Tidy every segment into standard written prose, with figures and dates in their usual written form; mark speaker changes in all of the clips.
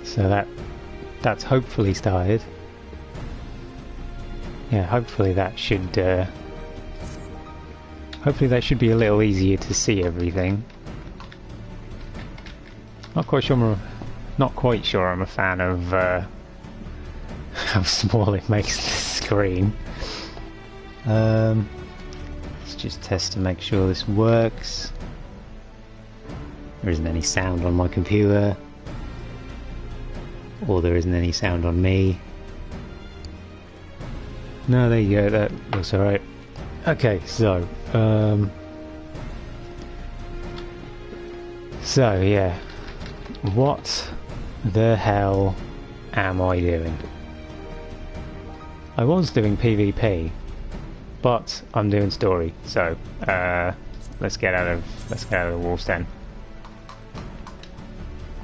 Speaker 1: So that's hopefully started. Yeah, hopefully that should be a little easier to see everything. Not quite sure I'm a fan of how small it makes the screen. Let's just test to make sure this works. There isn't any sound on my computer, or there isn't any sound on me. No, there you go, that looks alright. Okay, so yeah, what the hell am I doing? I was doing PvP, but I'm doing story, so let's get out of the wolf's den.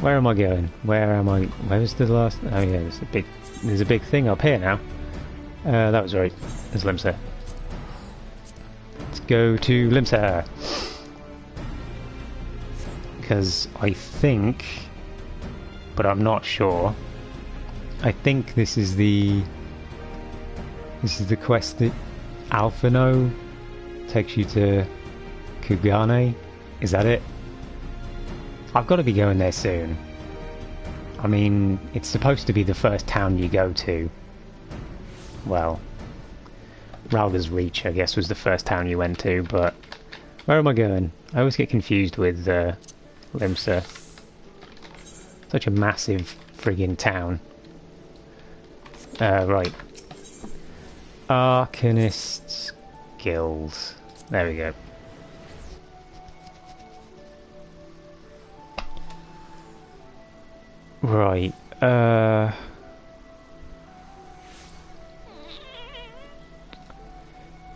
Speaker 1: Where am I going? Where was the last? Oh yeah, there's a big thing up here now. That was right. There's Limsa. Let's go to Limsa. Because I think, but I'm not sure. I think this is the quest that Alphino takes you to Kugane. Is that it? I've got to be going there soon. I mean, it's supposed to be the first town you go to. Well, Ralga's Reach, I guess, was the first town you went to, but where am I going? I always get confused with Limsa. Such a massive friggin' town. Right. Arcanist Guild. There we go. Right,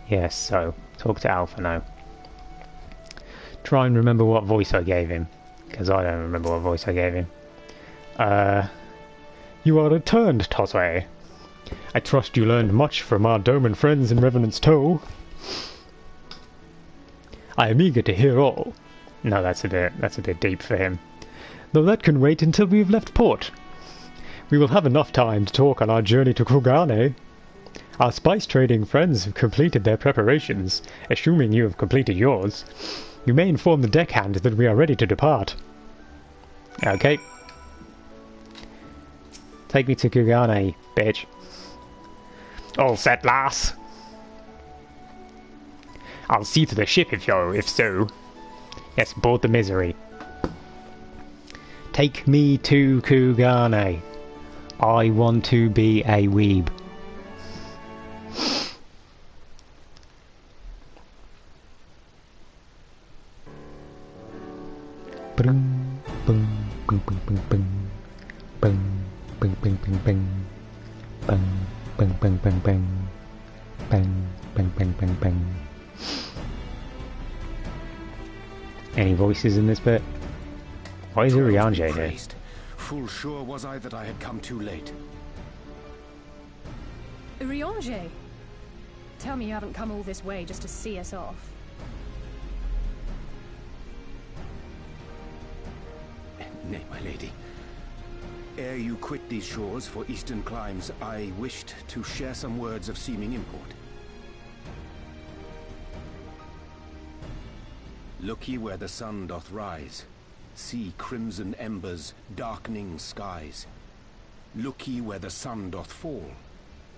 Speaker 1: yes, so, talk to Alphino. Try and remember what voice I gave him, because I don't remember what voice I gave him. You are returned, Toswe. I trust you learned much from our Doman friends in Revenant's Toe. I am eager to hear all. No, that's a bit deep for him. Though that can wait until we have left port. We will have enough time to talk on our journey to Kugane. Our spice trading friends have completed their preparations, assuming you have completed yours. You may inform the deckhand that we are ready to depart. Okay. Take me to Kugane, bitch. All set, lass. I'll see to the ship if so. Yes, board the misery. Take me to Kugane. I want to be a weeb. Boom, boom, boom, boom, boom, boom, boom, boom, boom, boom, boom, boom, boom, boom, boom, boom, bang, bang, bang, bang, bang. Any voices in this bit? Why is Urianger here?
Speaker 2: Full sure was I that I had come too late.
Speaker 3: Urianger? Tell me you haven't come all this way just to see us off.
Speaker 2: Nay, my lady. Ere you quit these shores for eastern climes, I wished to share some words of seeming import. Look ye where the sun doth rise. See crimson embers, darkening skies. Look ye where the sun doth fall.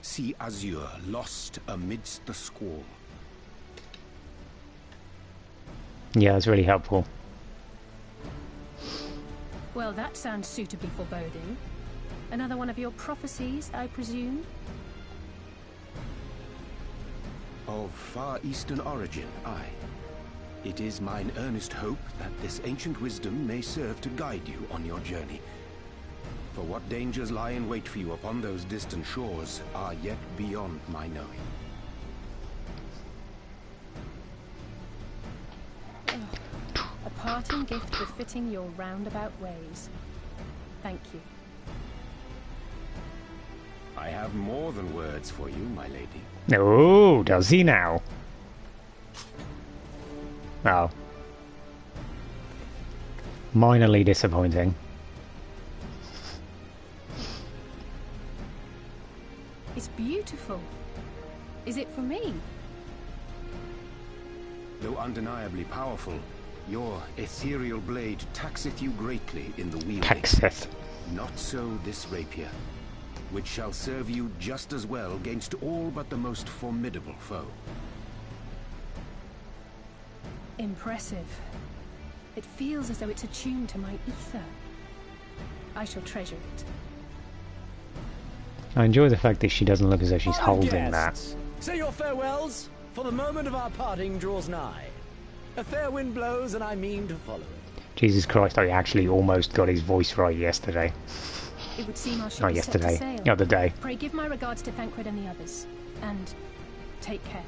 Speaker 2: See azure lost amidst the squall.
Speaker 1: Yeah, that's really helpful.
Speaker 3: Well, that sounds suitably foreboding. Another one of your prophecies, I presume?
Speaker 2: Of far eastern origin, aye. It is mine earnest hope that this ancient wisdom may serve to guide you on your journey. For what dangers lie in wait for you upon those distant shores are yet beyond my knowing.
Speaker 3: A parting gift befitting your roundabout ways. Thank you.
Speaker 2: I have more than words for you, my lady.
Speaker 1: Oh, does he now? Well, minorly disappointing.
Speaker 3: It's beautiful. Is it for me?
Speaker 2: Though undeniably powerful, your ethereal blade taxeth you greatly in the wielding.
Speaker 1: Taxeth.
Speaker 2: Not so this rapier, which shall serve you just as well against all but the most formidable foe.
Speaker 3: Impressive. It feels as though it's attuned to my ether. I shall treasure it.
Speaker 1: I enjoy the fact that she doesn't look as though she's
Speaker 4: Honored
Speaker 1: holding that.
Speaker 4: guests, say your farewells, for the moment of our parting draws nigh. A fair wind blows, and I mean to follow it.
Speaker 1: Jesus Christ, I actually almost got his voice right yesterday.
Speaker 3: It would seem our ship
Speaker 1: Not
Speaker 3: is set to
Speaker 1: yesterday,
Speaker 3: sail.
Speaker 1: the other day.
Speaker 3: Pray give my regards to Thancred and the others. And take care.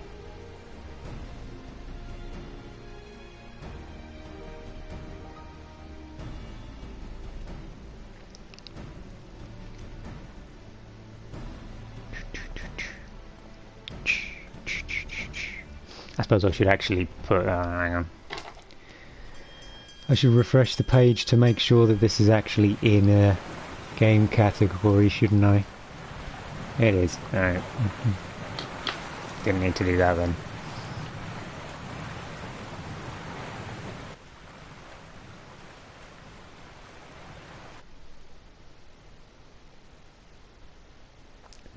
Speaker 1: I suppose I should actually put... hang on. I should refresh the page to make sure that this is actually in a game category, shouldn't I? It is. Alright. Didn't need to do that then.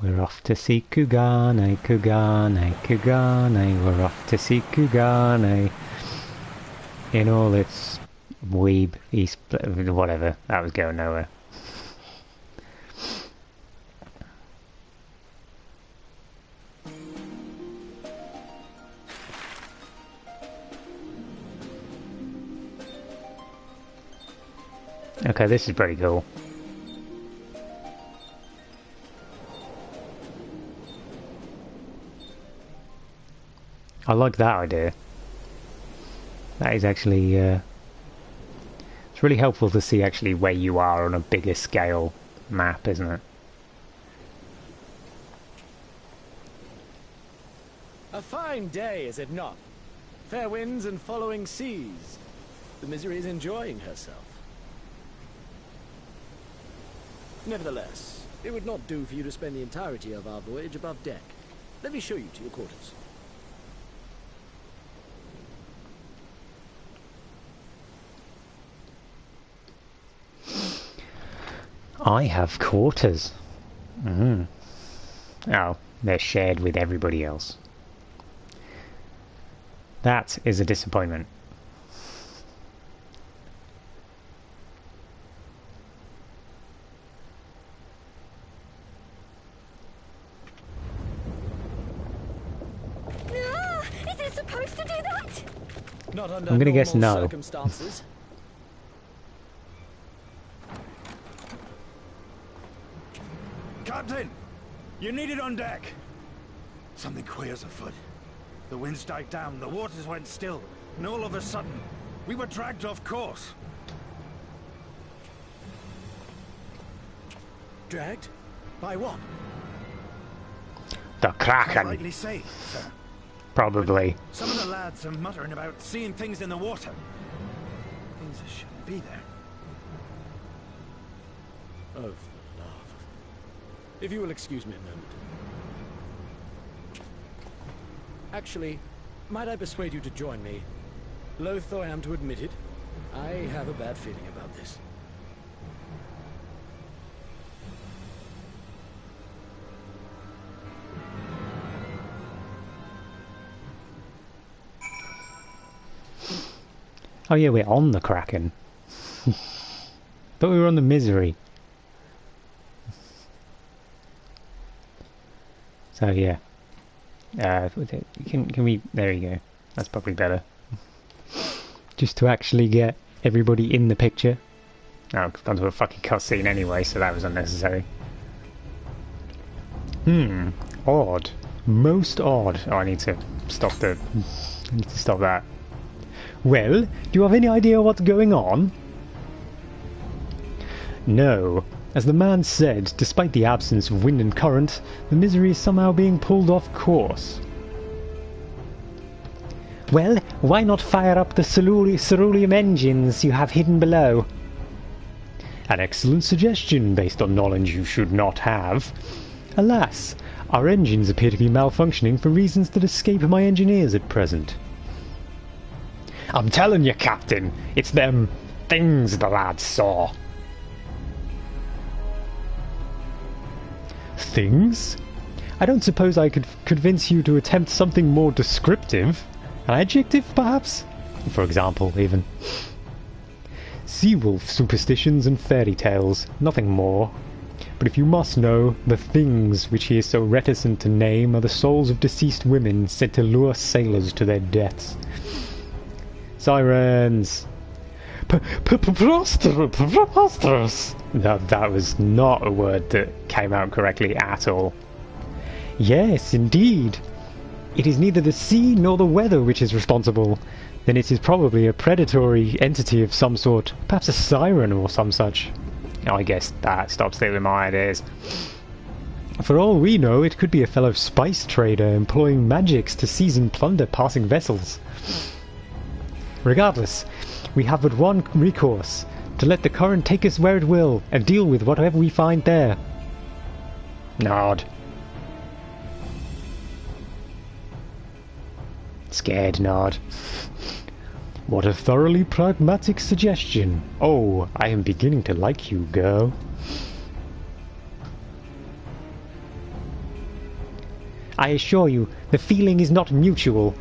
Speaker 1: We're off to see Kugane, Kugane, Kugane. We're off to see Kugane. In all its weeb, east, whatever. That was going nowhere. Okay, this is pretty cool. I like that idea. That is actually, it's really helpful to see actually where you are on a bigger scale map, isn't it?
Speaker 4: A fine day, is it not? Fair winds and following seas. The Misery is enjoying herself. Nevertheless, it would not do for you to spend the entirety of our voyage above deck. Let me show you to your quarters.
Speaker 1: I have quarters. Oh, they're shared with everybody else. That is a disappointment.
Speaker 3: Is it supposed to do that?
Speaker 4: Not under
Speaker 1: I'm gonna guess
Speaker 4: normal
Speaker 1: no.
Speaker 4: circumstances.
Speaker 5: Captain! You need it on deck! Something queer's afoot. The winds died down, the waters went still, and all of a sudden, we were dragged off course.
Speaker 4: Dragged? By what?
Speaker 1: The
Speaker 5: Can't
Speaker 1: Kraken,
Speaker 5: rightly say, sir.
Speaker 1: probably.
Speaker 5: Some of the lads are muttering about seeing things in the water. Things that shouldn't be there.
Speaker 4: Oh, for the love of... If you will excuse me a moment. Actually, might I persuade you to join me? Loath though I am to admit it, I have a bad feeling about this.
Speaker 1: Oh yeah, we're on the Kraken. But we were on the Misery. So yeah. Can we... There you go. That's probably better. Just to actually get everybody in the picture. Oh, I've gone to a fucking cutscene anyway, so that was unnecessary. Odd. Most odd. Oh, I need to stop the... I need to stop that. Well, do you have any idea what's going on? No. As the man said, despite the absence of wind and current, the Misery is somehow being pulled off course. Well, why not fire up the ceruleum engines you have hidden below? An excellent suggestion based on knowledge you should not have. Alas, our engines appear to be malfunctioning for reasons that escape my engineers at present. I'm telling you, Captain, it's them things the lads saw. Things? I don't suppose I could convince you to attempt something more descriptive? An adjective, perhaps? For example, even. Sea-wolf superstitions and fairy tales, nothing more. But if you must know, the things which he is so reticent to name are the souls of deceased women said to lure sailors to their deaths. Sirens! Preposterous! That was not a word that came out correctly at all. Yes, indeed. It is neither the sea nor the weather which is responsible. Then it is probably a predatory entity of some sort, perhaps a siren or some such. I guess that stops stealing my ideas. For all we know, it could be a fellow spice trader employing magics to seize and plunder passing vessels. Regardless, we have but one recourse, to let the current take us where it will, and deal with whatever we find there. Nod. Scared nod. What a thoroughly pragmatic suggestion. Oh, I am beginning to like you, girl. I assure you, the feeling is not mutual.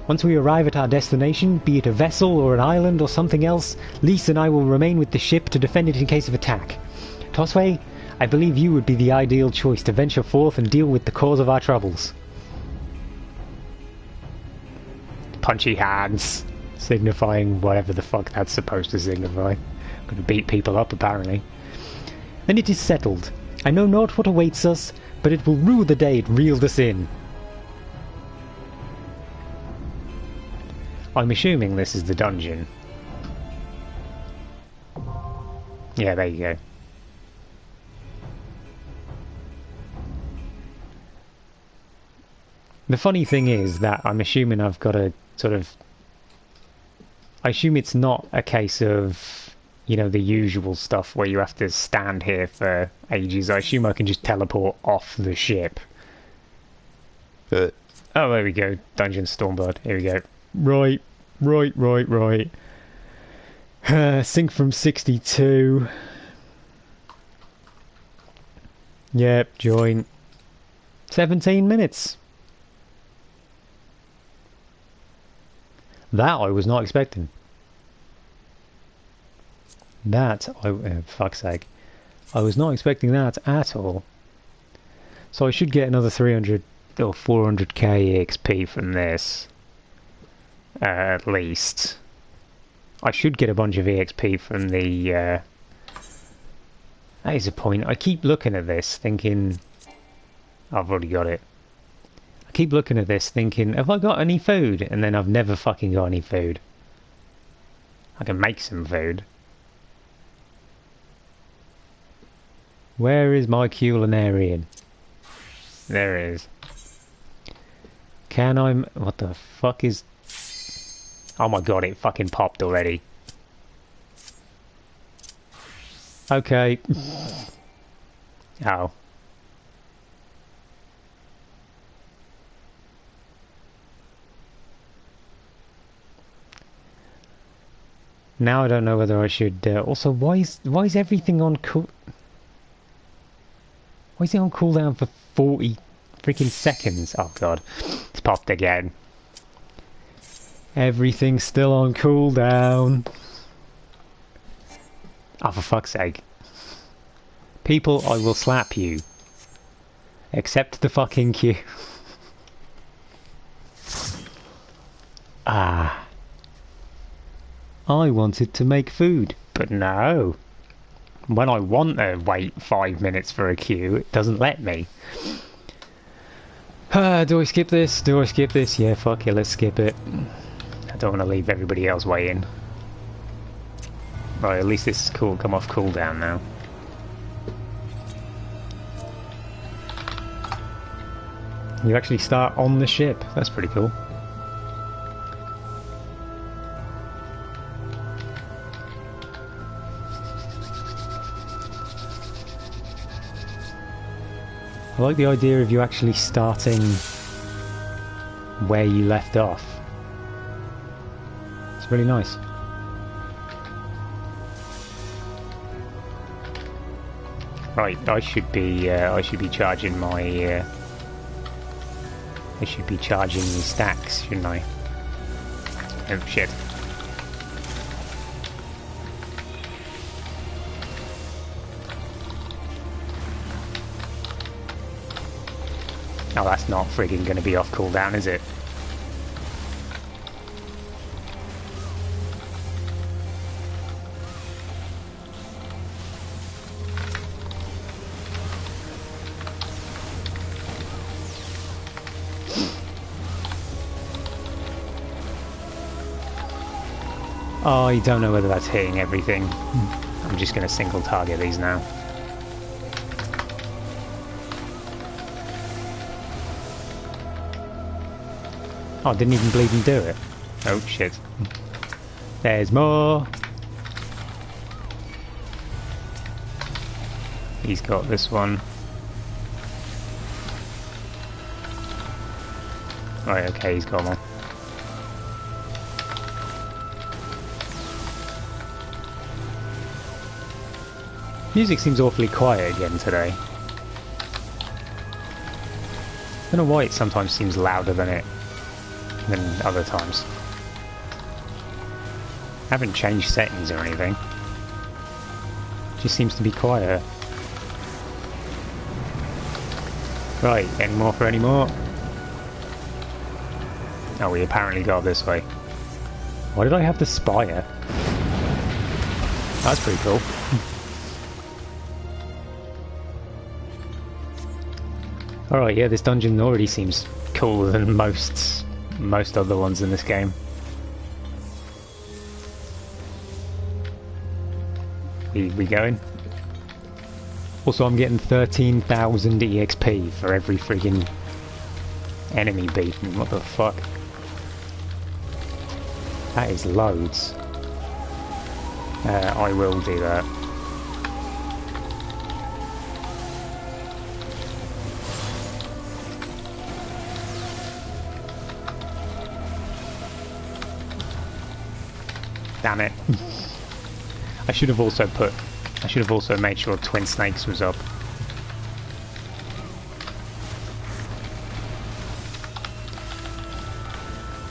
Speaker 1: Once we arrive at our destination, be it a vessel or an island or something else, Lise and I will remain with the ship to defend it in case of attack. Tosway, I believe you would be the ideal choice to venture forth and deal with the cause of our troubles. Punchy hands, signifying whatever the fuck that's supposed to signify. Gonna beat people up, apparently. Then it is settled. I know not what awaits us, but it will rue the day it reeled us in. I'm assuming this is the dungeon. Yeah, there you go. The funny thing is that I'm assuming I've got to sort of... I assume it's not a case of, you know, the usual stuff where you have to stand here for ages. I assume I can just teleport off the ship. Oh, there we go. Dungeon Stormbird. Here we go. Right. Sync from 62. Yep, join. 17 minutes. That I was not expecting. Fuck's sake. I was not expecting that at all. So I should get another 300 or 400k EXP from this. At least. I should get a bunch of EXP from the... That is a point. I keep looking at this thinking... I've already got it. I keep looking at this thinking, have I got any food? And then I've never fucking got any food. I can make some food. Where is my culinarian? There it is. Can I... What the fuck is... Oh my god, it fucking popped already. Okay. Oh. Now I don't know whether I should... also, why is everything on cool... Why is it on cooldown for 40 freaking seconds? Oh god. It's popped again. Everything's still on cooldown. Oh, for fuck's sake. People, I will slap you. Accept the fucking queue. Ah. I wanted to make food, but no. When I want to wait 5 minutes for a queue, it doesn't let me. Do I skip this? Do I skip this? Yeah, fuck it, let's skip it. I don't want to leave everybody else waiting. Right, at least this is cool. Come off cooldown now. You actually start on the ship. That's pretty cool. I like the idea of you actually starting where you left off. It's really nice. Right, I should be charging my I should be charging the stacks, shouldn't I? Oh shit. Oh, that's not friggin' gonna be off cooldown, is it? Oh, you don't know whether that's hitting everything. I'm just gonna single target these now. Oh, I didn't even bleed and do it. Oh shit. There's more! He's got this one. Right, okay, he's got one. Music seems awfully quiet again today. I don't know why it sometimes seems louder than other times. I haven't changed settings or anything. It just seems to be quieter. Right, any more for any more? Oh, we apparently go this way. Why did I have the spire? That's pretty cool. Alright, yeah, this dungeon already seems cooler than most other ones in this game. We going? Also, I'm getting 13,000 EXP for every friggin' enemy beaten. What the fuck? That is loads. I will do that. Damn it. I should have also made sure Twin Snakes was up.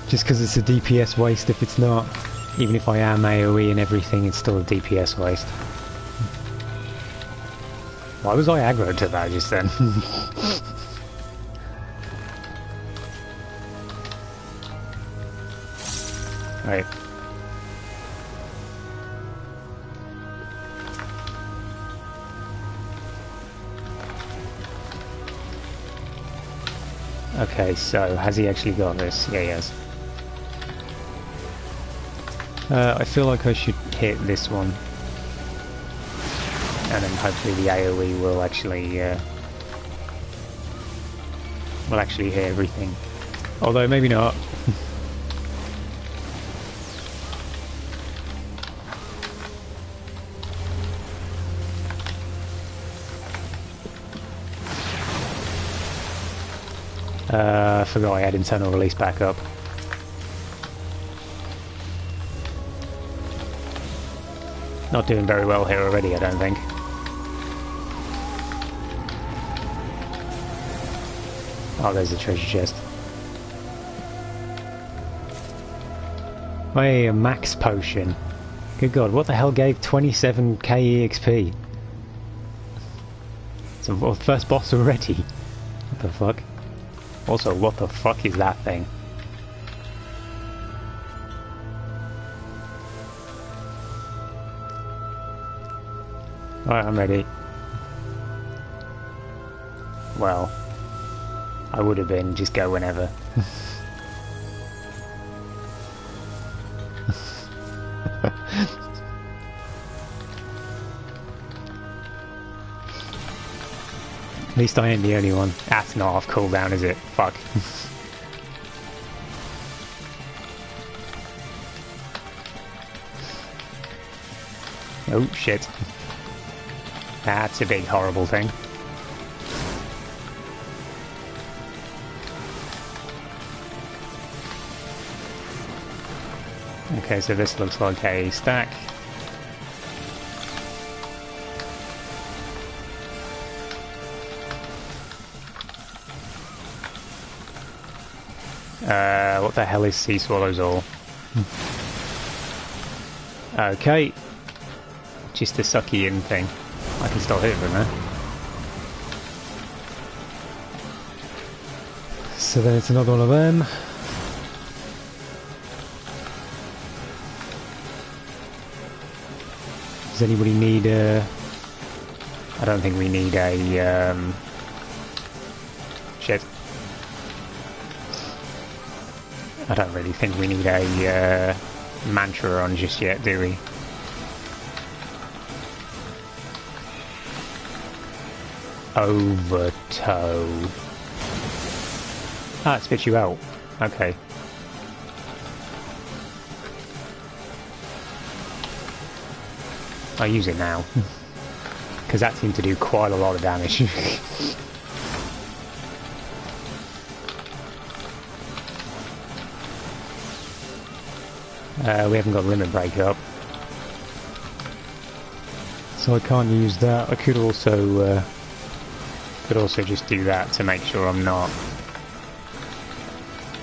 Speaker 1: Just because it's a DPS waste if it's not. Even if I am AoE and everything, it's still a DPS waste. Why was I aggro to that just then? Right. Okay, so has he actually got this? Yeah, he has. I feel like I should hit this one. And then hopefully the AoE will actually hit everything. Although maybe not. I forgot I had internal release back up. Not doing very well here already, I don't think. Oh, there's a treasure chest. Hey, a max potion. Good god, what the hell gave 27k EXP? It's a first boss already. What the fuck? Also, what the fuck is that thing? Alright, I'm ready. Well, I would have been, just go whenever. At least I ain't the only one. That's not off cooldown, is it? Fuck. Oh shit. That's a big horrible thing. Okay, so this looks like a stack. What the hell is Sea Swallow's All? Okay. Just a sucky in thing. I can still hit from there. So then it's another one of them. Does anybody need a... I don't think we need a... Shit. I don't really think we need a mantra on just yet, do we? Overtow. Ah, it spits you out. Okay. I'll use it now. Because that seemed to do quite a lot of damage. We haven't got limit break up. So I can't use that. I could also just do that to make sure I'm not...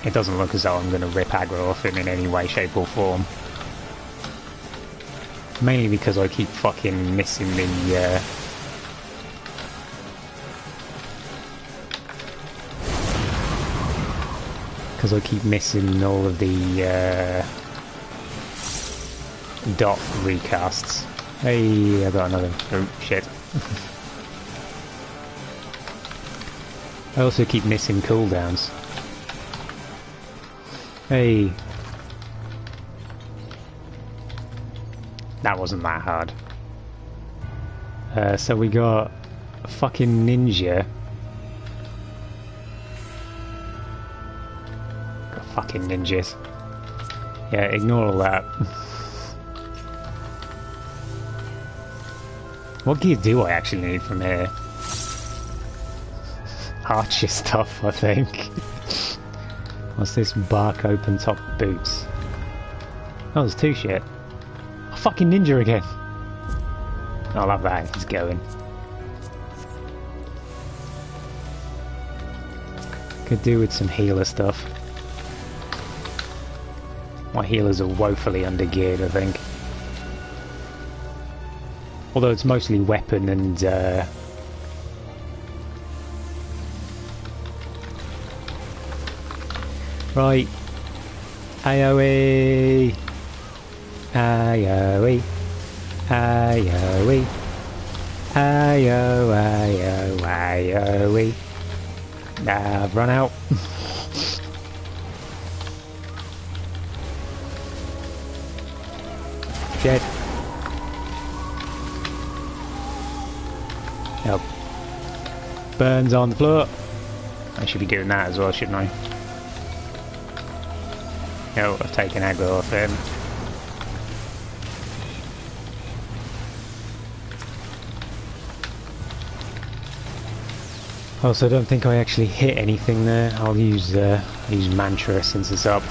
Speaker 1: It doesn't look as though I'm going to rip aggro off him in any way, shape or form. Mainly because I keep fucking missing the... Because I keep missing all of the dot recasts. Hey, I got another... Oh, shit. I also keep missing cooldowns. Hey. That wasn't that hard. So we got a fucking ninja. Got fucking ninjas. Yeah, ignore all that. What gear do I actually need from here? Archer stuff, I think. What's this? Bark open top boots. Oh, there's two shit. Oh, fucking ninja again. I love that. He's going. Could do with some healer stuff. My healers are woefully undergeared, I think. Although it's mostly weapon and right. AoE. AoE. AoE. AoE. Nah, I've run out. Dead. Nope. Burns on the floor. I should be doing that as well, shouldn't I? No, I've taken aggro off him. Also, I don't think I actually hit anything there. I'll use mantra since it's up.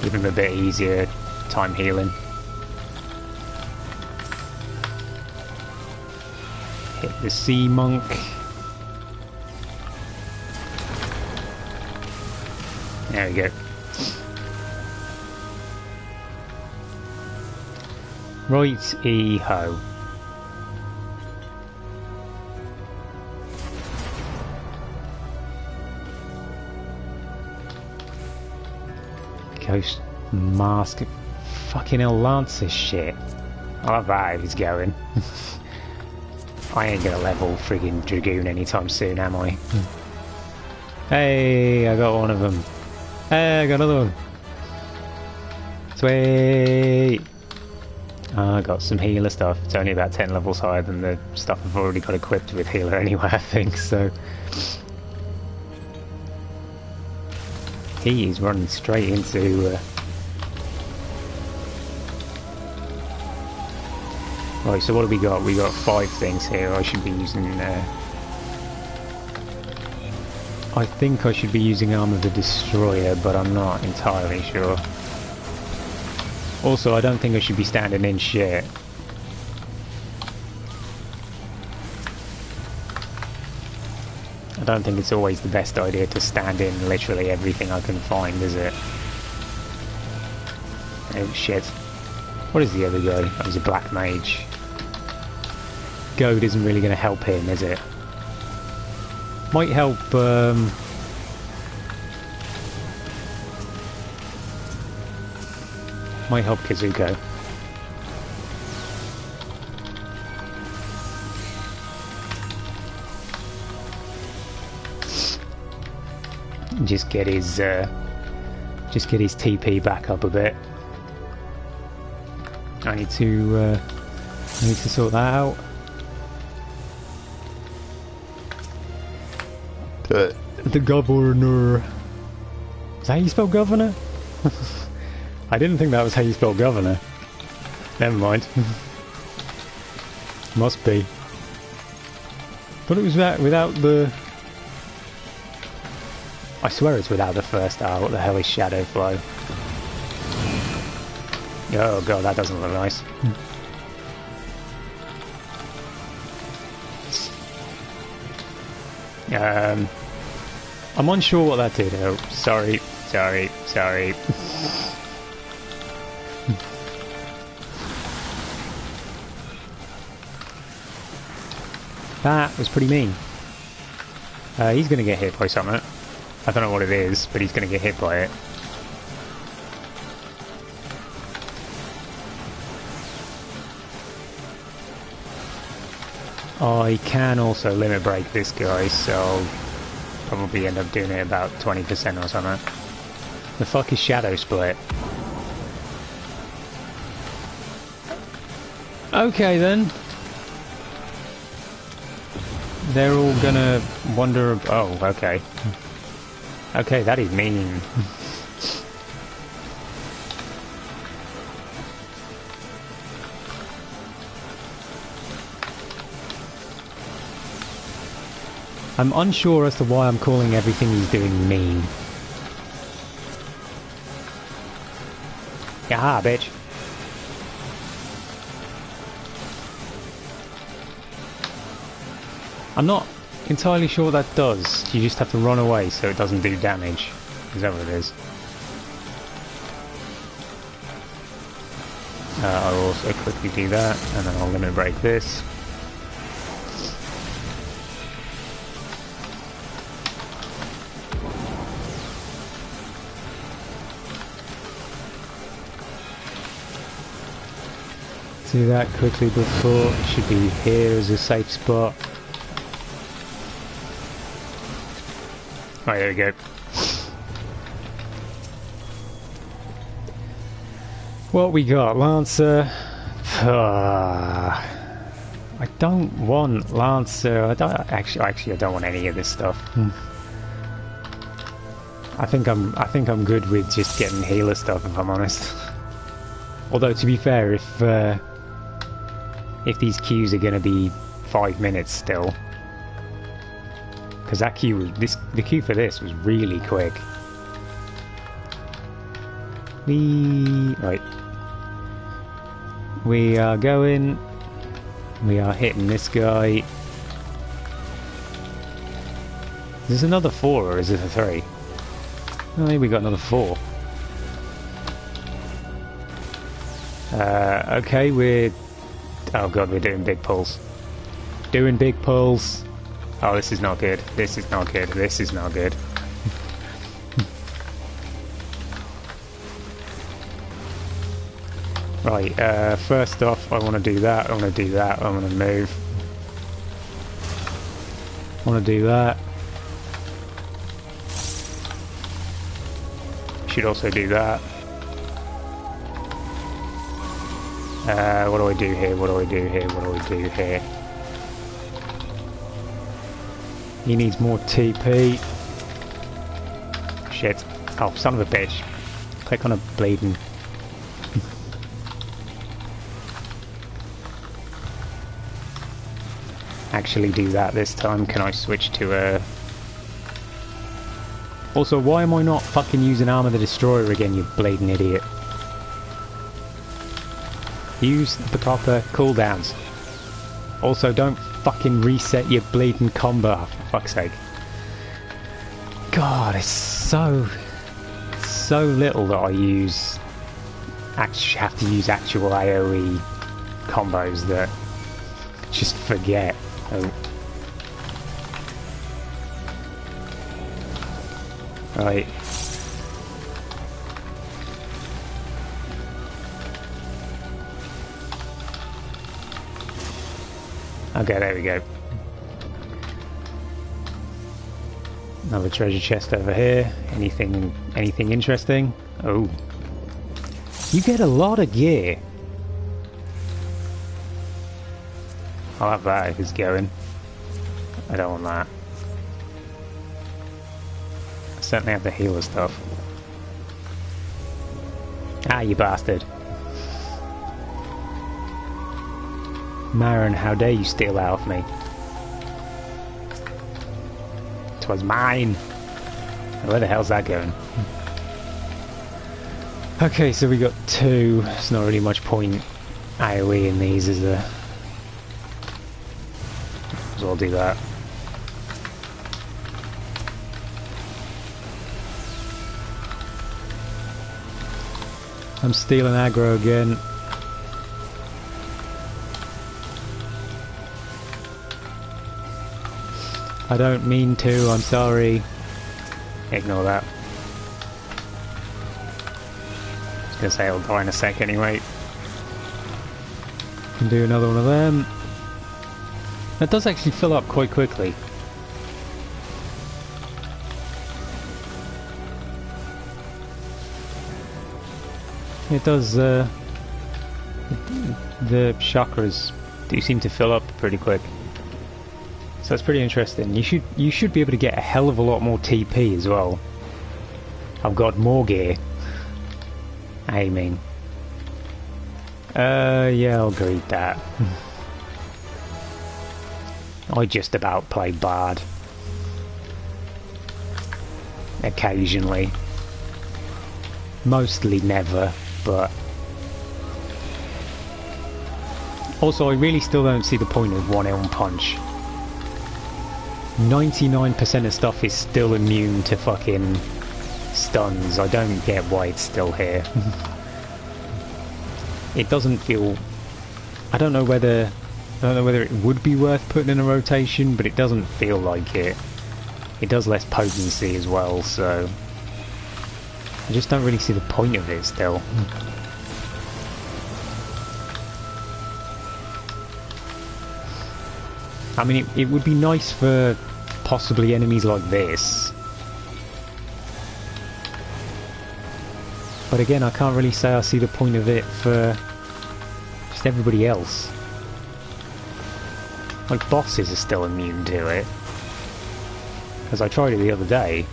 Speaker 1: Give him a bit easier time healing. Hit the sea monk. There we go. Right-e-ho. Ghost mask. Fucking hell, lance this shit. I love that if he's going. I ain't gonna level friggin' Dragoon anytime soon, am I? Hey, I got one of them. Hey, I got another one. Sweet. I got some healer stuff. It's only about 10 levels higher than the stuff I've already got equipped with healer anyway, I think, so... He's running straight into... Right, so what do we got? We got 5 things here. I should be using... I think I should be using Arm of the Destroyer, but I'm not entirely sure. Also, I don't think I should be standing in shit. I don't think it's always the best idea to stand in literally everything I can find, is it? Oh shit. What is the other guy? Oh, he's a black mage. Goad isn't really going to help him, is it? Might help, might help Kazuko. Just get his TP back up a bit. I need to sort that out. The governor. Is that how you spell governor? I didn't think that was how you spell governor. Never mind. Must be. But it was that without the... I swear it's without the first R. What the hell is Shadow Flow? Oh god, that doesn't look nice. I'm unsure what that did. Oh, sorry. That was pretty mean. He's gonna get hit by something. I don't know what it is, but he's gonna get hit by it. I can also limit break this guy, so probably end up doing it about 20% or something. The fuck is Shadow Split? Okay then. They're all gonna wonder... Oh, okay. Okay, that is mean. I'm unsure as to why I'm calling everything he's doing mean. Yaha, bitch. I'm not entirely sure what that does. You just have to run away so it doesn't do damage. Is that what it is? I'll also quickly do that, and then I'm going to break this. Do that quickly before. It should be here as a safe spot. Right, there we go. What we got? Lancer. I don't want Lancer. I don't want any of this stuff. I think I'm good with just getting healer stuff, if I'm honest. Although to be fair, if these queues are going to be 5 minutes still, because that queue, the queue for this was really quick. Right. We are going. We are hitting this guy. Is this another 4 or is this a 3? Oh, maybe we got another 4. Okay, we're... Oh god, we're doing big pulls. Doing big pulls. Oh, this is not good. This is not good. This is not good. Right, first off, I want to do that. I want to do that. I want to move. I want to do that. Should also do that. What do I do here? What do I do here? What do I do here? He needs more TP. Shit. Oh, son of a bitch. Click on a bleeding. Actually do that this time. Can I switch to a... Also, why am I not fucking using Armor the Destroyer again, you bleeding idiot? Use the proper cooldowns. Also, don't fucking reset your bleeding combo, for fuck's sake. God, it's so little that I use. Actually, have to use actual AoE combos that just forget. Oh. Right. Okay, there we go. Another treasure chest over here. Anything interesting? Oh. You get a lot of gear. I'll have that if it's going. I don't want that. I certainly have the healer stuff. Ah, you bastard. Marin, how dare you steal that off me? 'Twas mine! Where the hell's that going? Okay, so we got two. There's not really much point AoE in these, is there? So I'll do that. I'm stealing aggro again. I don't mean to, I'm sorry. Ignore that. I was gonna say I'll die in a sec anyway. Can do another one of them. That does actually fill up quite quickly. It does, the chakras do seem to fill up pretty quick. So that's pretty interesting. You should be able to get a hell of a lot more TP as well. I've got more gear. Aiming. Yeah, I'll agree with that. I just about play Bard. Occasionally. Mostly never, but... Also, I really still don't see the point of one Elm Punch. 99% of stuff is still immune to fucking stuns. I don't get why it's still here. It doesn't feel... I don't know whether it would be worth putting in a rotation, but it doesn't feel like it. It does less potency as well, so... I just don't really see the point of it still. I mean, it would be nice for possibly enemies like this. But again, I can't really say I see the point of it for just everybody else. Like, bosses are still immune to it. Because I tried it the other day.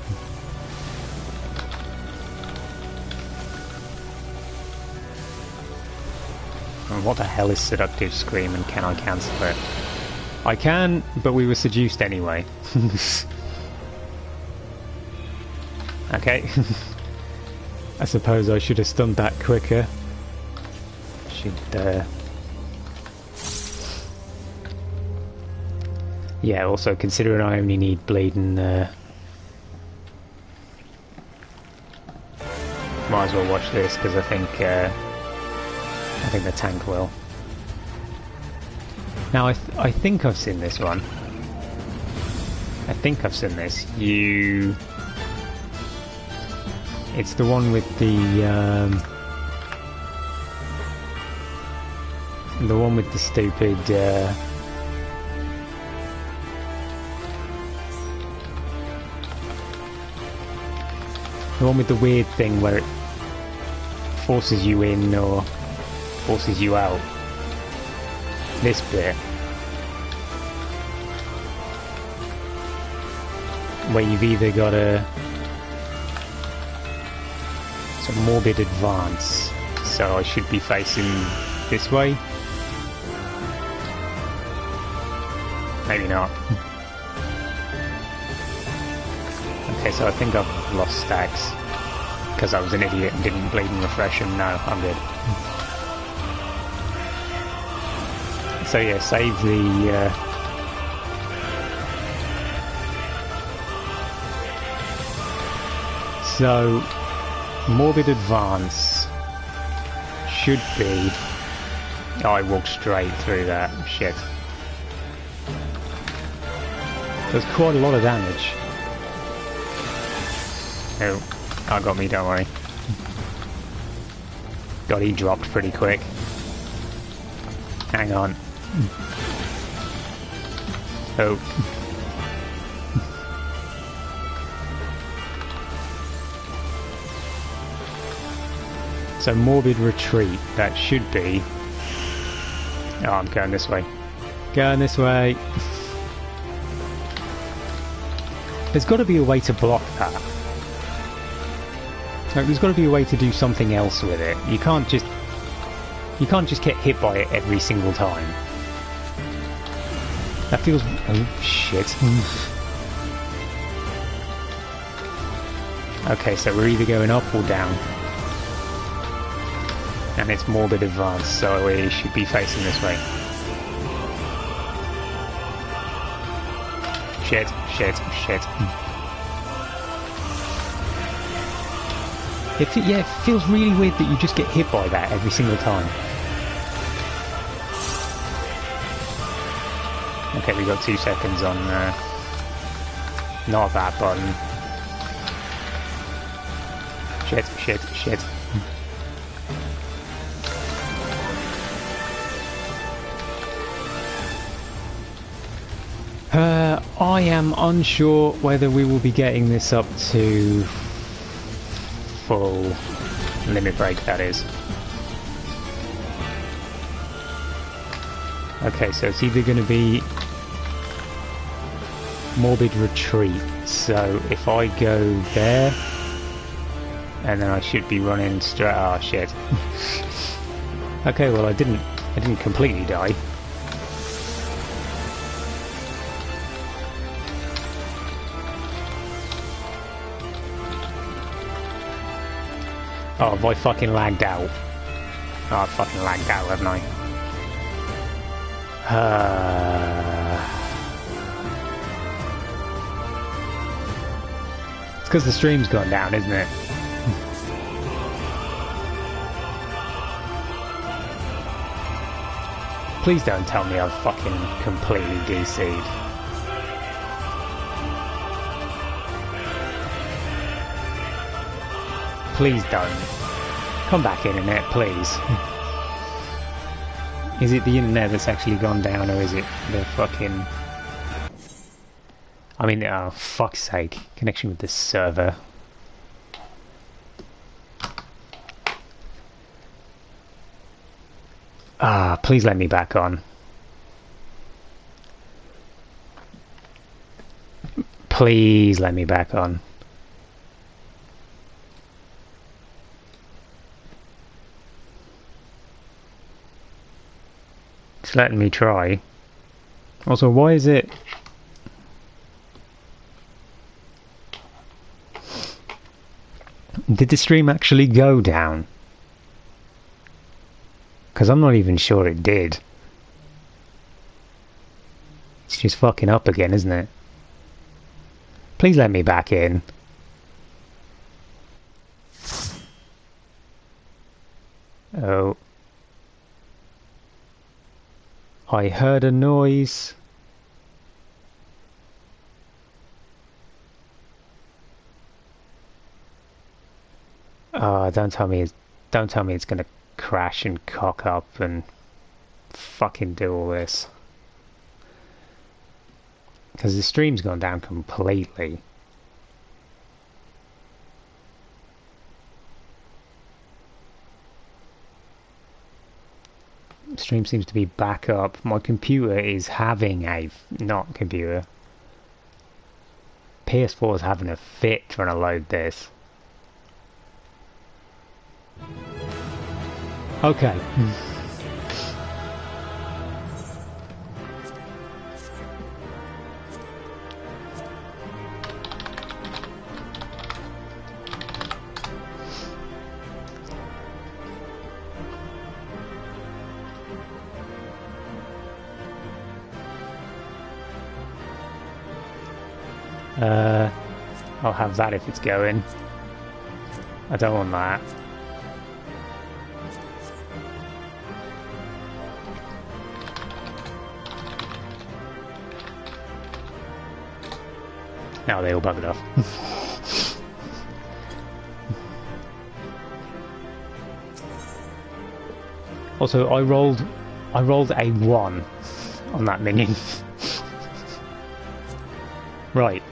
Speaker 1: And what the hell is Seductive Scream, and can I cancel it? I can, but we were seduced anyway. Okay. I suppose I should have stunned that quicker. Yeah, also considering I only need bleeding, might as well watch this, because I think the tank will. Now, I think I've seen this one. I think I've seen this. It's the one with the one with the stupid, the one with the weird thing where it forces you in or forces you out. This bit. Where you've either got some morbid advance, so I should be facing this way. Maybe not. Okay, so I think I've lost stacks because I was an idiot and didn't bleed and refresh them. No, I'm good. So yeah, save the... So, Morbid Advance should be... Oh, I walked straight through that. Shit. There's quite a lot of damage. Oh, that got me, don't worry. God, he dropped pretty quick. Hang on. Oh. So Morbid Retreat, that should be... Oh, I'm going this way. Going this way. There's got to be a way to block that. Like, there's got to be a way to do something else with it. You can't just get hit by it every single time. That feels... Oh, shit. Okay, so we're either going up or down. And it's Morbid Advance, so we should be facing this way. Shit, shit, shit. Yeah, it feels really weird that you just get hit by that every single time. Okay, we got 2 seconds on not that button. Shit, shit, shit. I am unsure whether we will be getting this up to full limit break, that is. Okay, so it's either going to be Morbid Retreat, so if I go there, and then I should be running straight... Oh, shit. Okay, well I didn't completely die. Oh, have I fucking lagged out? Oh, I fucking lagged out, haven't I? It's because the stream's gone down, isn't it? Please don't tell me I've fucking completely DC'd. Please don't. Come back, internet, please. Is it the internet that's actually gone down, or is it the fucking... I mean, oh, fuck's sake. Connection with this server. Ah, please let me back on. Please let me back on. It's letting me try. Also, why is it... Did the stream actually go down? Because I'm not even sure it did. It's just fucking up again, isn't it? Please let me back in. Oh. I heard a noise. Oh, don't tell me it's gonna crash and cock up and fucking do all this. Because the stream's gone down completely. The stream seems to be back up. My computer is having a... not computer. PS4 is having a fit trying to load this. Okay. I'll have that if it's going. I don't want that. Now they all buggered off. Also, I rolled a 1 on that minion. Right.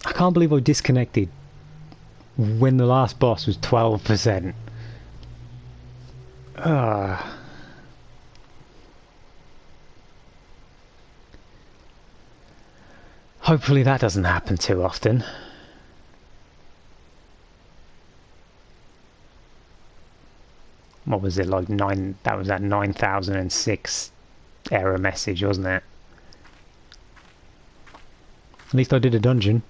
Speaker 1: I can't believe I disconnected when the last boss was 12%. Hopefully that doesn't happen too often. What was it, like 9? That was that 9006 error message, wasn't it? At least I did a dungeon.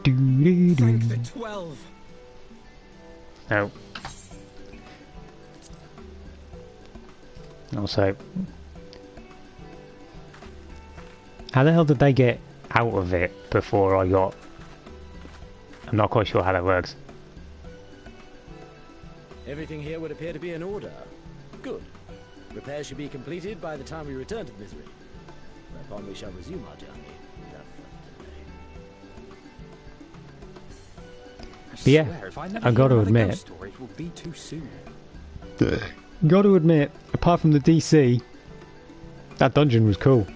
Speaker 4: Strength at 12.
Speaker 1: No. Also, how the hell did they get out of it before I got... I'm not quite sure how that works.
Speaker 4: Everything here would appear to be in order. Good. Repairs should be completed by the time we return to Misery, whereupon we shall resume our journey without further delay.
Speaker 1: But yeah, I got to admit,
Speaker 2: Story, it will be too soon.
Speaker 1: got to admit, apart from the DC, that dungeon was cool.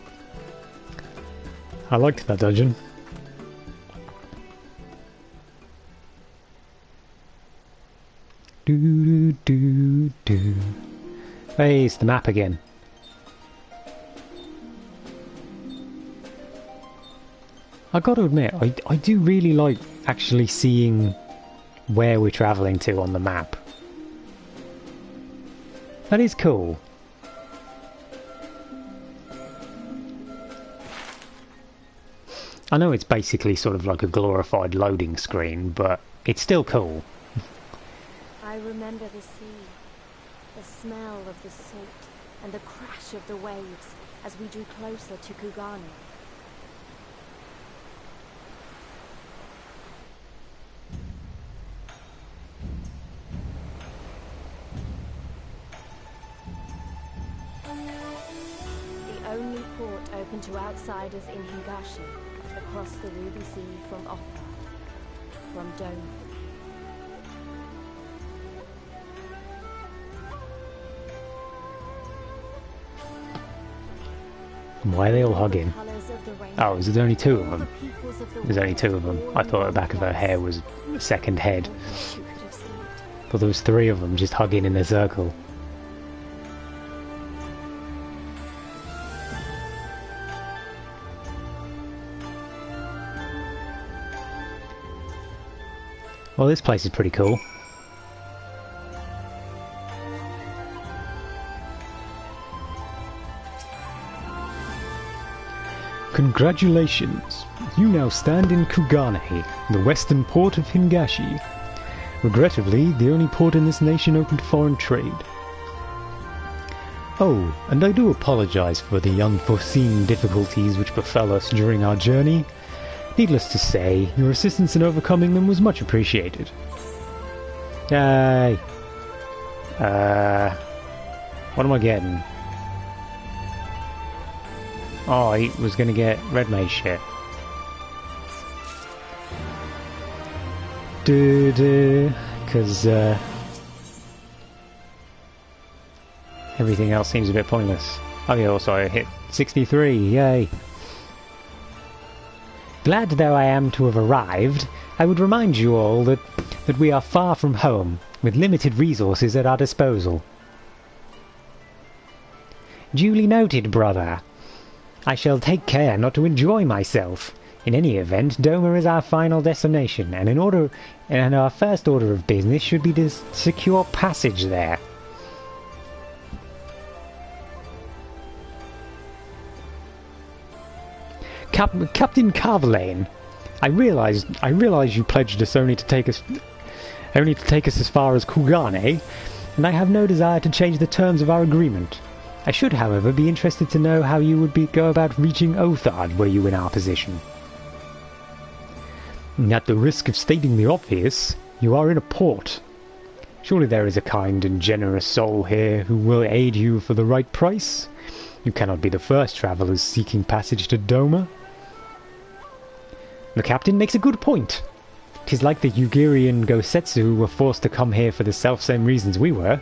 Speaker 1: I liked that dungeon. Do do do. Hey, it's the map again. I got to admit, I do really like actually seeing where we're travelling to on the map. That is cool. I know it's basically sort of like a glorified loading screen, but it's still cool.
Speaker 6: I remember the sea, the smell of the salt, and the crash of the waves as we drew closer to Kugane. The only port open to outsiders in Higashi, across the Ruby Sea from Offa, from Dome.
Speaker 1: Why are they all hugging? Oh, is there only 2 of them? There's only 2 of them. I thought the back of her hair was a second head. But there was 3 of them just hugging in a circle. Well, this place is pretty cool. Congratulations! You now stand in Kugane, the western port of Higashi. Regrettably, the only port in this nation open to foreign trade. Oh, and I do apologize for the unforeseen difficulties which befell us during our journey. Needless to say, your assistance in overcoming them was much appreciated. Yay! What am I getting? Oh, I was gonna get red mage shit. Because everything else seems a bit pointless. Oh yeah, also I hit 63, yay! Glad though I am to have arrived, I would remind you all that we are far from home, with limited resources at our disposal. Duly noted, brother. I shall take care not to enjoy myself. In any event, Doma is our final destination, and our first order of business should be to secure passage there. Captain Carvalane, I realize you pledged us only to take us only to take us as far as Kugane, and I have no desire to change the terms of our agreement. I should, however, be interested to know how you would go about reaching Othard were you in our position. At the risk of stating the obvious, you are in a port. Surely there is a kind and generous soul here who will aid you for the right price? You cannot be the first travellers seeking passage to Doma. The captain makes a good point. 'Tis like the Ugirian Gosetsu who were forced to come here for the self-same reasons we were.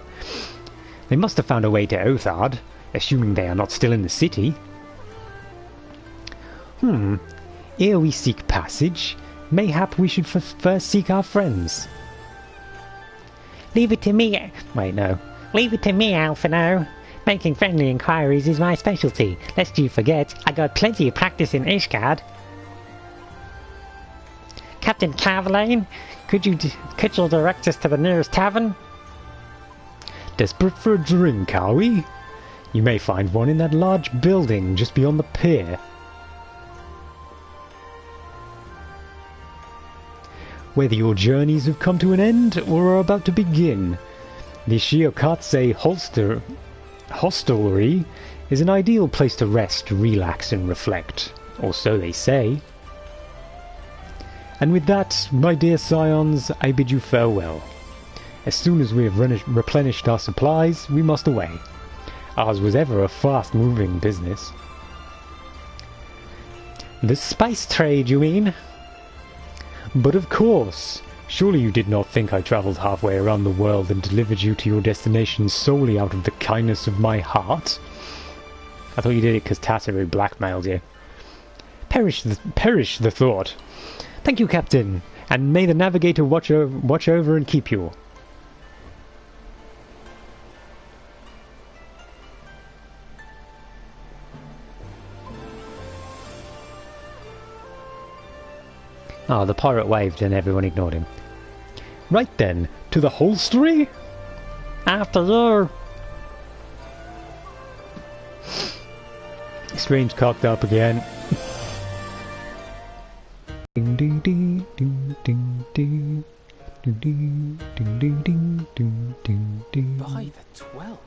Speaker 1: They must have found a way to Othard, assuming they are not still in the city. Ere we seek passage, mayhap we should first seek our friends.
Speaker 7: Leave it to me. Wait, no. Leave it to me, Alphino. Making friendly inquiries is my specialty. Lest you forget, I got plenty of practice in Ishgard. Captain Cavalain, could you direct us to the nearest tavern?
Speaker 1: Desperate for a drink, are we? You may find one in that large building just beyond the pier. Whether your journeys have come to an end or are about to begin, the Shiokatse hostelry is an ideal place to rest, relax and reflect, or so they say. And with that, my dear scions, I bid you farewell. As soon as we have replenished our supplies, we must away. Ours was ever a fast-moving business. The spice trade, you mean? But of course! Surely you did not think I travelled halfway around the world and delivered you to your destination solely out of the kindness of my heart? I thought you did it because Tataru blackmailed you. Perish the thought! Thank you, Captain, and may the Navigator watch over and keep you. Ah, the pirate waved and everyone ignored him. Right then, to the hostelry?
Speaker 7: After you!
Speaker 1: Strange cocked up again. Ding ding ding ding ding ding ding ding ding ding ding ding.
Speaker 8: By the 12th.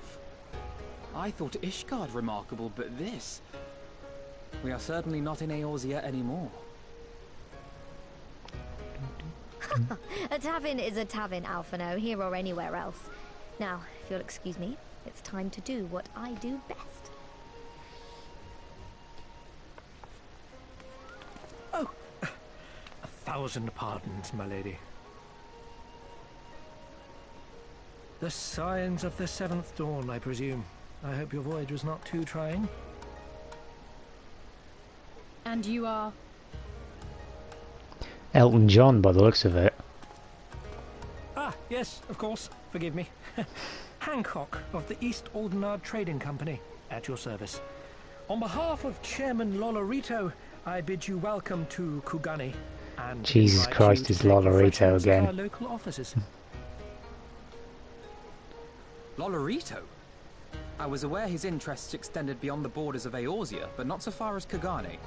Speaker 8: I thought Ishgard remarkable, but this... We are certainly not in Eorzea anymore.
Speaker 6: A tavern is a tavern, Alphino, here or anywhere else. Now, if you'll excuse me, it's time to do what I do best.
Speaker 5: Oh, 1,000 pardons, my lady. The signs of the 7th dawn, I presume. I hope your voyage was not too trying.
Speaker 3: And you are?
Speaker 1: Elton John, by the looks of it.
Speaker 5: Ah, yes, of course. Forgive me. Hancock of the East Aldenard Trading Company, at your service. On behalf of Chairman Lolorito, I bid you welcome to Kugane. And
Speaker 1: Jesus Christ, is Lolorito again.
Speaker 5: Our local offices.
Speaker 8: Lolorito? I was aware his interests extended beyond the borders of Eorzea, but not so far as Kugane.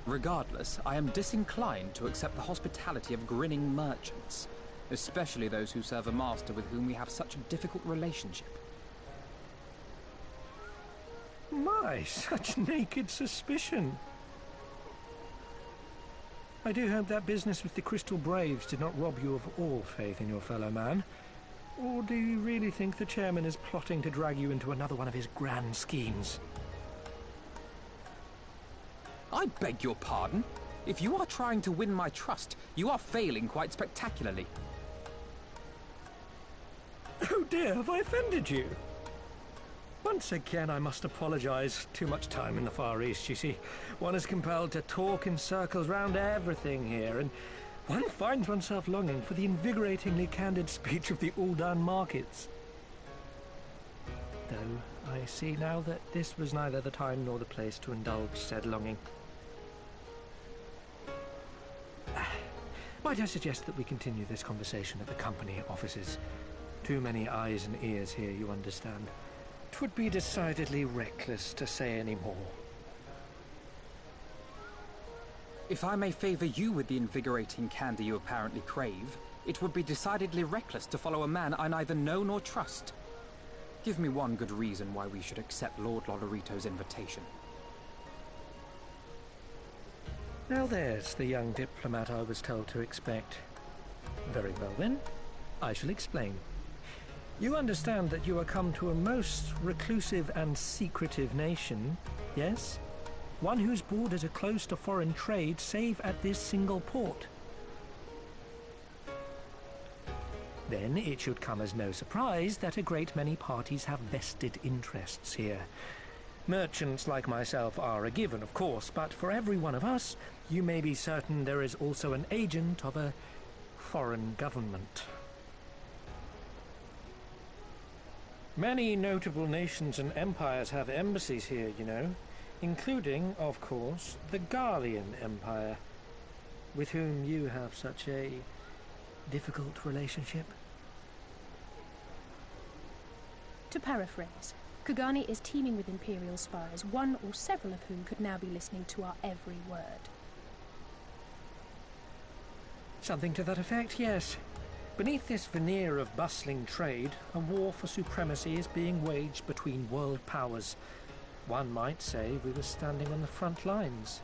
Speaker 8: Regardless, I am disinclined to accept the hospitality of grinning merchants, especially those who serve a master with whom we have such a difficult relationship.
Speaker 5: My, such naked suspicion. I do hope that business with the Crystal Braves did not rob you of all faith in your fellow man. Or do you really think the chairman is plotting to drag you into another one of his grand schemes?
Speaker 8: I beg your pardon? If you are trying to win my trust, you are failing quite spectacularly.
Speaker 5: Oh dear, have I offended you? Once again, I must apologize. Too much time in the Far East, you see. One is compelled to talk in circles round everything here, and one finds oneself longing for the invigoratingly candid speech of the Uldan markets. Though I see now that this was neither the time nor the place to indulge said longing. Might I suggest that we continue this conversation at the company offices? Too many eyes and ears here, you understand. 'Twould be decidedly reckless to say any more.
Speaker 8: If I may favor you with the invigorating candy you apparently crave, It would be decidedly reckless to follow a man I neither know nor trust. Give me one good reason why we should accept Lord Lodorito's invitation.
Speaker 5: Now there's the young diplomat I was told to expect. Very well then, I shall explain. You understand that you are come to a most reclusive and secretive nation, yes? One whose borders are closed to foreign trade save at this single port. Then it should come as no surprise that a great many parties have vested interests here. Merchants like myself are a given, of course, but for every one of us, you may be certain there is also an agent of a foreign government. Many notable nations and empires have embassies here, you know, including, of course, the Garlean Empire, with whom you have such a difficult relationship.
Speaker 3: To paraphrase, Kugani is teeming with Imperial spies, one or several of whom could now be listening to our every word.
Speaker 5: Something to that effect, yes. Beneath this veneer of bustling trade, a war for supremacy is being waged between world powers. One might say we were standing on the front lines,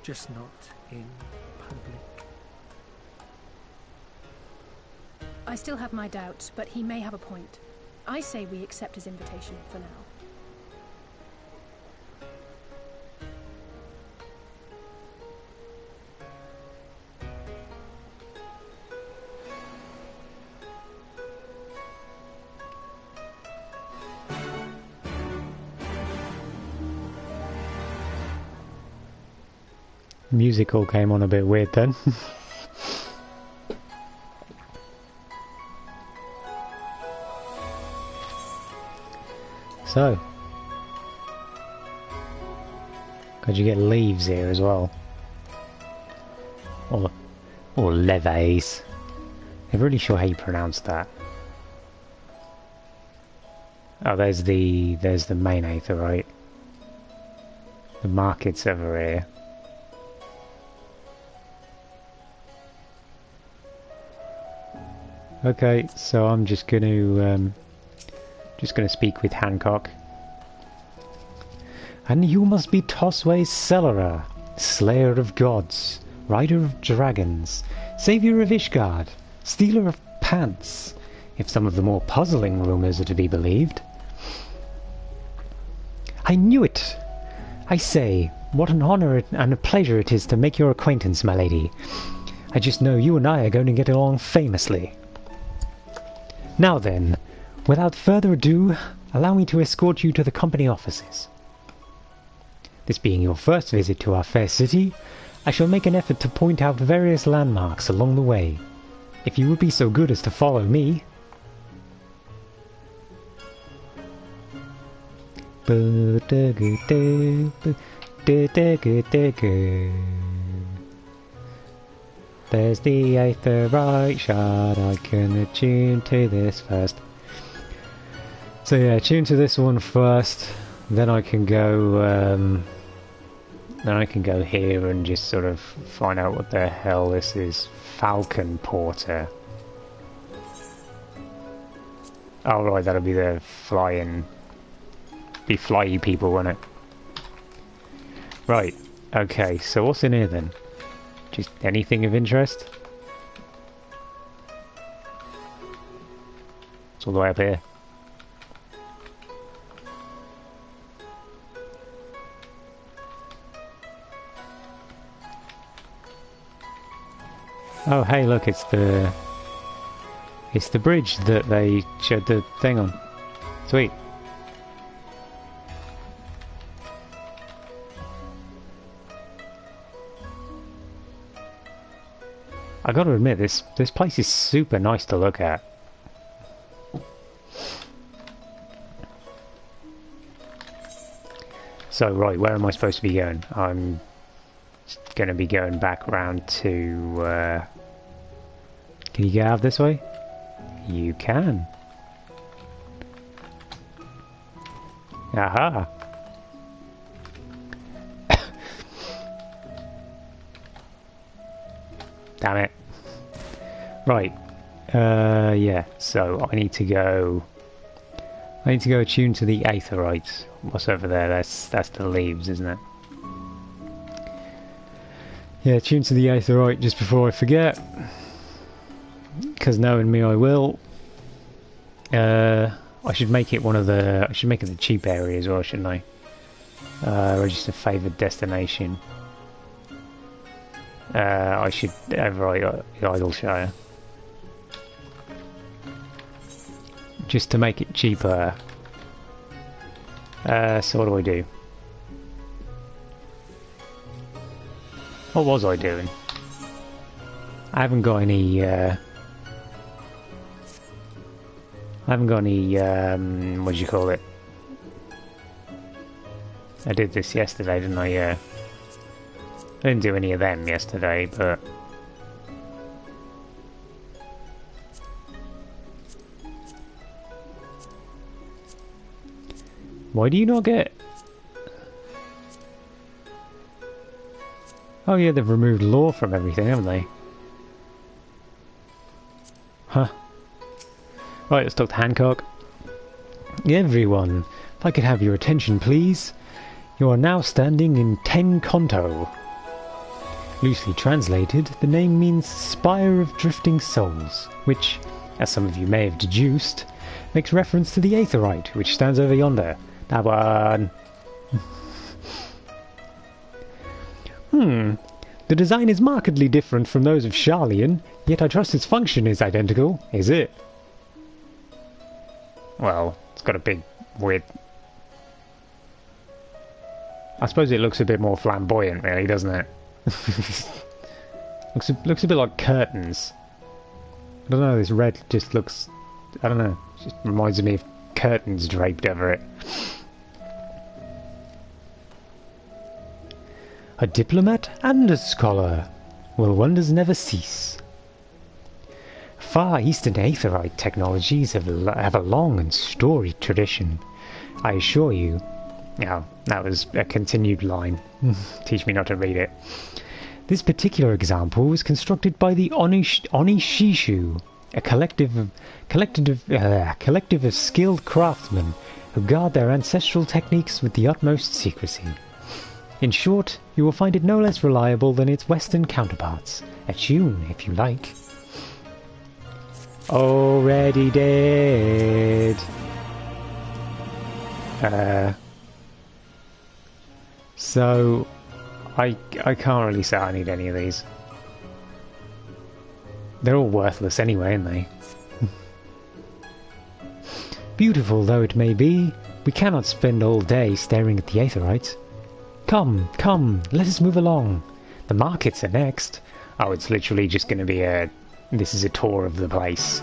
Speaker 5: just not in public.
Speaker 3: I still have my doubts, but he may have a point. I say we accept his invitation for now.
Speaker 1: Music all came on a bit weird then. So, could you get leaves here as well? Or leves. I'm really sure how you pronounce that. Oh, there's the main Aether, right? The market's over here. Okay, so I'm just gonna speak with Hancock. And you must be Tosway's Cellarer, slayer of gods, rider of dragons, saviour of Ishgard, stealer of pants, if some of the more puzzling rumours are to be believed. I knew it! I say, what an honour and a pleasure it is to make your acquaintance, my lady. I just know you and I are going to get along famously. Now then, without further ado, allow me to escort you to the company offices. This being your first visit to our fair city, I shall make an effort to point out various landmarks along the way. If you would be so good as to follow me. There's the Aether right shot, I can attune to this first. So yeah, tune to this one first, then I can go here and just sort of find out what the hell this is. Falcon Porter. Oh right, that'll be the flyy people, won't it? Right, okay, so what's in here then? Just anything of interest? It's all the way up here. Oh hey, look, it's the bridge that they showed the thing on. Sweet. I gotta admit, this place is super nice to look at. So right, where am I supposed to be going? I'm gonna be going back around to can you get out this way? You can. Aha! Damn it. Right, Yeah, so I need to go attune to the aetherite. What's over there? That's the leaves, isn't it? Yeah, attune to the aetherite just before I forget. Because knowing me, I will. I should make it I should make it the cheap area as well, shouldn't I? Register favoured destination. I should overwrite Idleshire. Just to make it cheaper. So what do I do? What was I doing? I haven't got any, what do you call it? I did this yesterday, didn't I? Yeah. I didn't do any of them yesterday, but... Why do you not get... Oh yeah, they've removed law from everything, haven't they? Huh. Right, let's talk to Hancock. Everyone, if I could have your attention, please. You are now standing in Ten Conto. Loosely translated, the name means Spire of Drifting Souls, which, as some of you may have deduced, makes reference to the aetherite, which stands over yonder. That one. The design is markedly different from those of Charlian, yet I trust its function is identical. Is it? Well, it's got a big, weird... I suppose it looks a bit more flamboyant, really, doesn't it? looks a bit like curtains. I don't know, this red just looks... I don't know, it just reminds me of curtains draped over it. A diplomat and a scholar. Will wonders never cease. Far Eastern aetherite technologies have a long and storied tradition. I assure you... Oh, that was a continued line. Teach me not to read it. This particular example was constructed by the Onishishu, a collective of skilled craftsmen who guard their ancestral techniques with the utmost secrecy. In short, you will find it no less reliable than its Western counterparts. A Jun, if you like. Already dead. So, I can't really say I need any of these. They're all worthless anyway, aren't they? Beautiful though it may be, we cannot spend all day staring at the aetherites. Come, come, let us move along. The markets are next. Oh, it's literally just going to be a... This is a tour of the place.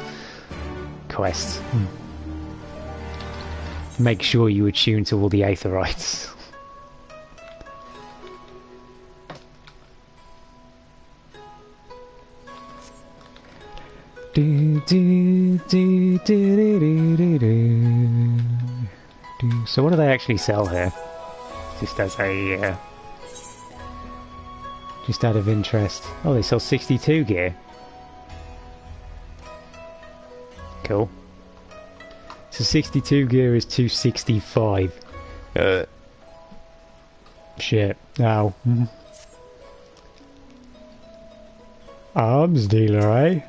Speaker 1: Quest. Make sure you attune to all the aetherites. So what do they actually sell here? Just as a... just out of interest. Oh, they sell 62 gear. Cool. So 62 gear is 265. Shit. Ow. Arms dealer, eh?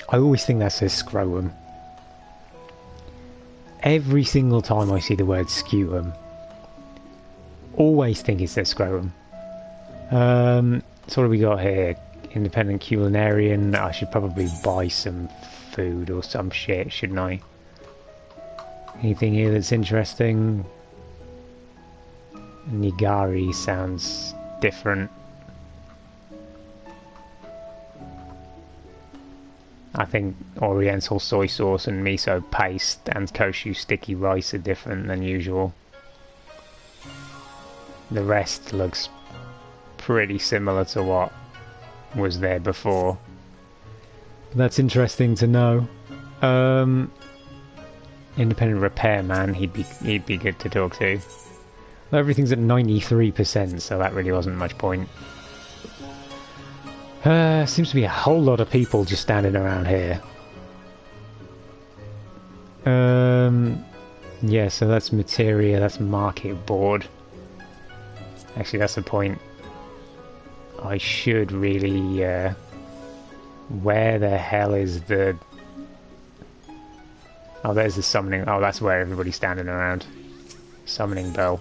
Speaker 1: I always think that says scrotum. Every single time I see the word scutum, always think it says scrotum. So what do we got here? Independent culinarian. I should probably buy some food or some shit, shouldn't I? Anything here that's interesting? Nigari sounds different. I think Oriental soy sauce and miso paste and koshu sticky rice are different than usual. The rest looks pretty similar to what was there before. That's interesting to know. Independent repairman, he'd be good to talk to. Everything's at 93%, so that really wasn't much point. Seems to be a whole lot of people just standing around here. Yeah, so that's materia, that's market board. Actually, that's the point. I should really, where the hell is the... Oh, there's the summoning... Oh, that's where everybody's standing around. Summoning bell.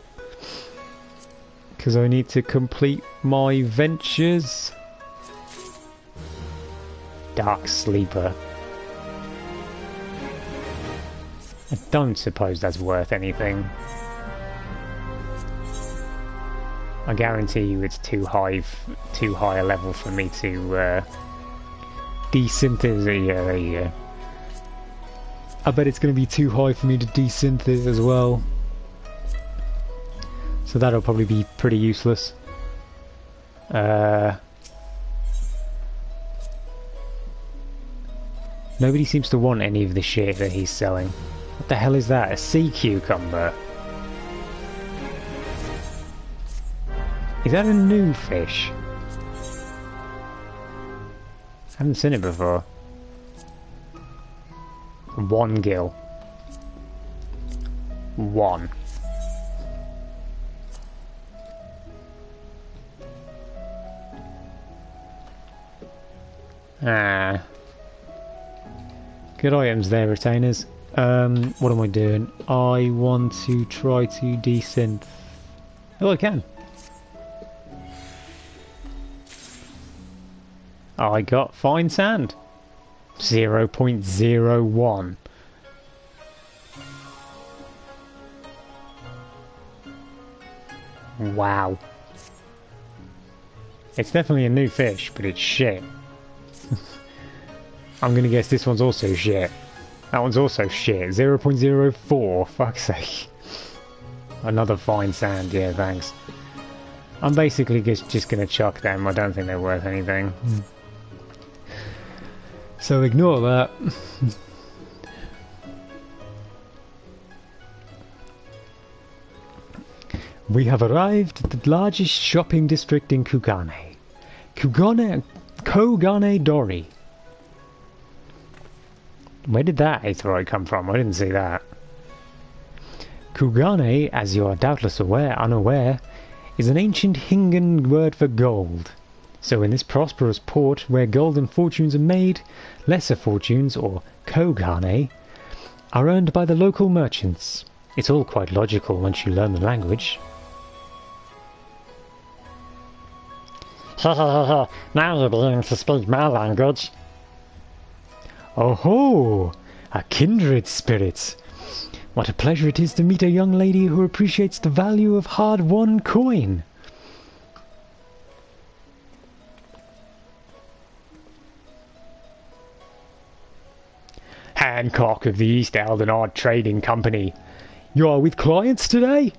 Speaker 1: Because I need to complete my ventures. Dark Sleeper. I don't suppose that's worth anything. I guarantee you it's too high a level for me to desynthesize. Yeah, there you go. I bet it's going to be too high for me to desynthesize as well. So that'll probably be pretty useless. Nobody seems to want any of the shit that he's selling. What the hell is that? A sea cucumber? Is that a new fish? I haven't seen it before. 1 gill. 1. Ah. Good items there, retainers. What am I doing? I want to try to desynth. Oh, I can. I got fine sand. 0.01. Wow. It's definitely a new fish, but it's shit. I'm gonna guess this one's also shit. That one's also shit. 0.04. Fuck's sake. Another fine sand. Yeah, thanks. I'm basically just gonna chuck them. I don't think they're worth anything. So ignore that. We have arrived at the largest shopping district in Kogane. Kogane Dori. Where did that aetheroid come from? I didn't see that. Kogane, as you are doubtless unaware, is an ancient Hingan word for gold. So in this prosperous port, where golden fortunes are made, lesser fortunes, or kogane, are earned by the local merchants. It's all quite logical once you learn the language.
Speaker 7: Now you're beginning to speak my language.
Speaker 1: Oh-ho! A kindred spirit! What a pleasure it is to meet a young lady who appreciates the value of hard-won coin! Hancock of the East Aldenard Trading Company. You are with clients today?